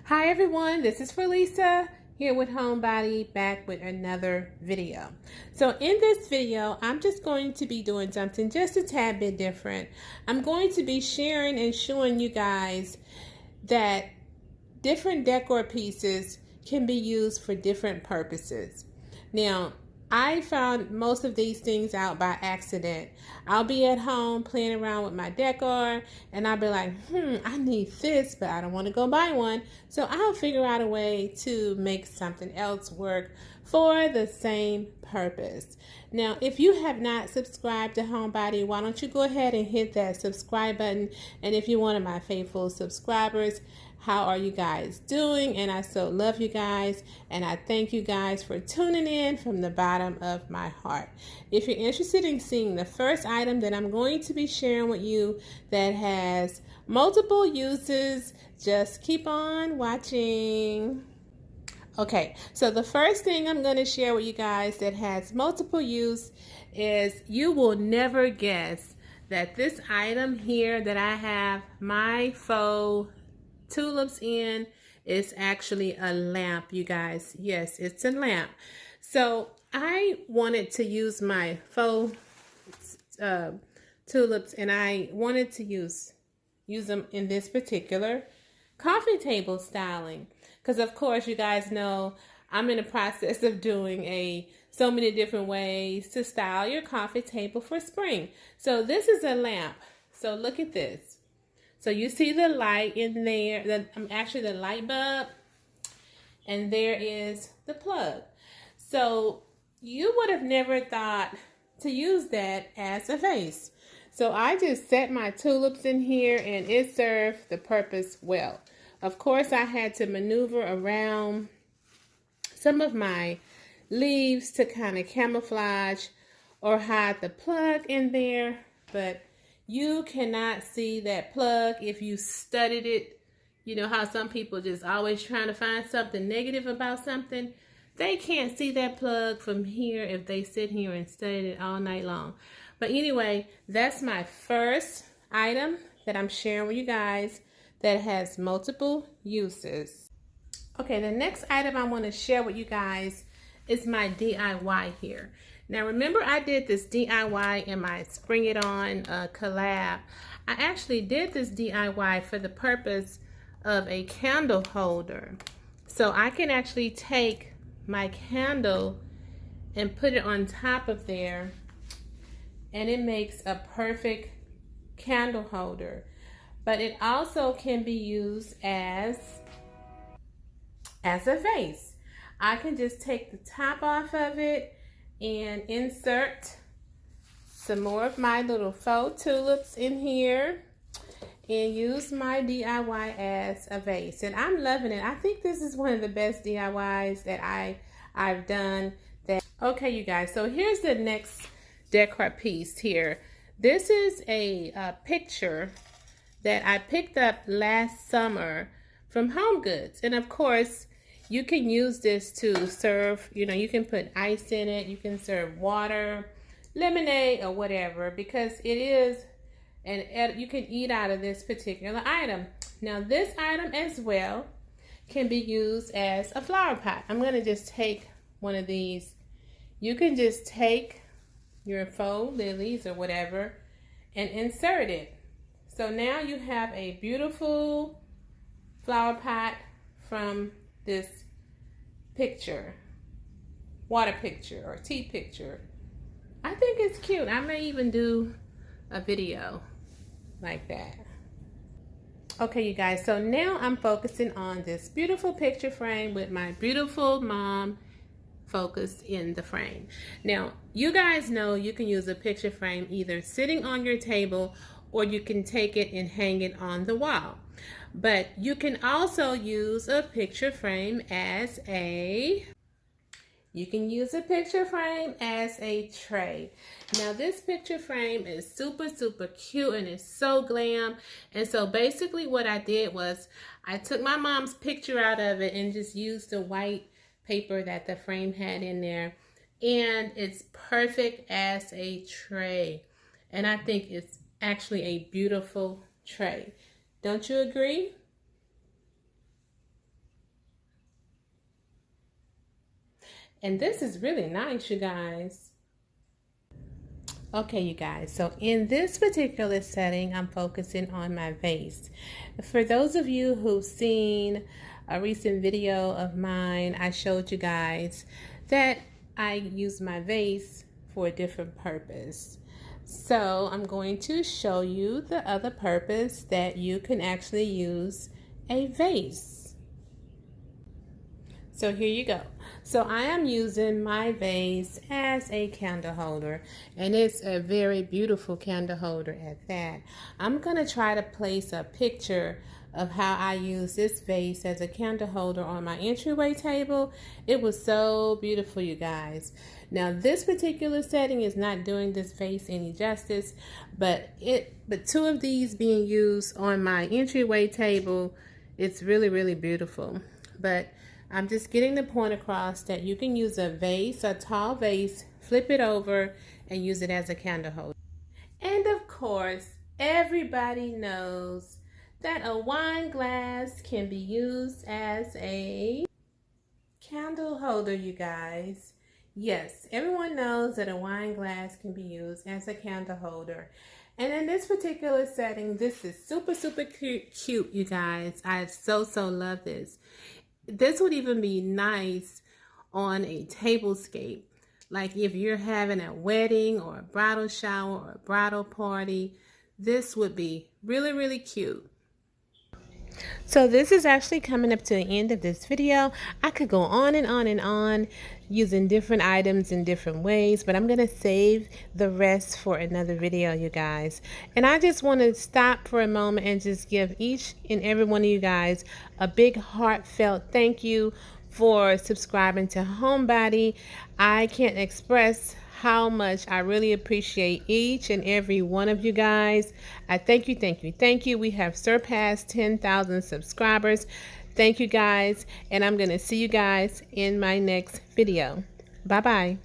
Hi everyone, this is Lisa here with Homebody, back with another video. So in this video, I'm just going to be doing something just a tad bit different. I'm going to be sharing and showing you guys that different decor pieces can be used for different purposes. Now, I found most of these things out by accident. I'll be at home playing around with my decor and I'll be like, I need this, but I don't want to go buy one. So I'll figure out a way to make something else work for the same purpose. Now, if you have not subscribed to Homebody, why don't you go ahead and hit that subscribe button? And if you're one of my faithful subscribers, how are you guys doing? And I so love you guys, and I thank you guys for tuning in from the bottom of my heart. If you're interested in seeing the first item that I'm going to be sharing with you that has multiple uses, just keep on watching. Okay, so the first thing I'm going to share with you guys that has multiple use is you will never guess that this item here that I have my faux tulips in is actually a lamp, you guys. Yes, it's a lamp. So I wanted to use my faux tulips, and I wanted to use them in this particular coffee table styling, because of course you guys know I'm in the process of doing so many different ways to style your coffee table for spring. So this is a lamp. So look at this. So you see the light in there, actually the light bulb, and there is the plug. So you would have never thought to use that as a vase. So I just set my tulips in here and it served the purpose well. Of course, I had to maneuver around some of my leaves to kind of camouflage or hide the plug in there, but you cannot see that plug if you studied it. You know how some people just always trying to find something negative about something? They can't see that plug from here if they sit here and study it all night long. But anyway, that's my first item that I'm sharing with you guys that has multiple uses. Okay, the next item I want to share with you guys is my DIY here. Now remember, I did this DIY in my Spring It On collab. I actually did this DIY for the purpose of a candle holder. So I can actually take my candle and put it on top of there, and it makes a perfect candle holder. But it also can be used as a vase. I can just take the top off of it and insert some more of my little faux tulips in here and use my DIY as a vase. And I'm loving it. I think this is one of the best DIYs that I've done. Okay, you guys, so here's the next decor piece here. This is a picture that I picked up last summer from Home Goods. And of course, you can use this to serve, you can put ice in it, you can serve water, lemonade, or whatever, because it is, and you can eat out of this particular item. Now this item as well can be used as a flower pot. I'm going to just take one of these. You can just take your faux lilies or whatever and insert it. So now you have a beautiful flower pot from this picture, water picture or tea picture. I think it's cute. I may even do a video like that. Okay, you guys, so now I'm focusing on this beautiful picture frame with my beautiful mom focused in the frame. Now, you guys know you can use a picture frame either sitting on your table or you can take it and hang it on the wall. But you can also use a picture frame as a tray. Now this picture frame is super cute and it's so glam. And so basically what I did was I took my mom's picture out of it and just used the white paper that the frame had in there, and it's perfect as a tray. And I think it's actually a beautiful tray. Don't you agree? And this is really nice, you guys. Okay, you guys, so in this particular setting, I'm focusing on my vase. For those of you who've seen a recent video of mine, I showed you guys that I use my vase for a different purpose. So I'm going to show you the other purpose that you can actually use a vase. So here you go. So I am using my vase as a candle holder, and it's a very beautiful candle holder at that. I'm going to try to place a picture of how I use this vase as a candle holder on my entryway table. It was so beautiful, you guys. Now this particular setting is not doing this vase any justice, but two of these being used on my entryway table, it's really beautiful. But I'm just getting the point across that you can use a vase, a tall vase, flip it over, and use it as a candle holder. And of course, everybody knows that a wine glass can be used as a candle holder, you guys. Yes, everyone knows that a wine glass can be used as a candle holder. And in this particular setting, this is super cute, you guys. I so love this. This would even be nice on a tablescape. Like if you're having a wedding or a bridal shower or a bridal party, this would be really cute. So this is actually coming up to the end of this video. I could go on and on using different items in different ways, but I'm going to save the rest for another video, you guys. And I just want to stop for a moment and just give each and every one of you guys a big heartfelt thank you for subscribing to Homebody. I can't express how much I really appreciate each and every one of you guys. I thank you. We have surpassed 10,000 subscribers. Thank you guys, and I'm going to see you guys in my next video. Bye-bye.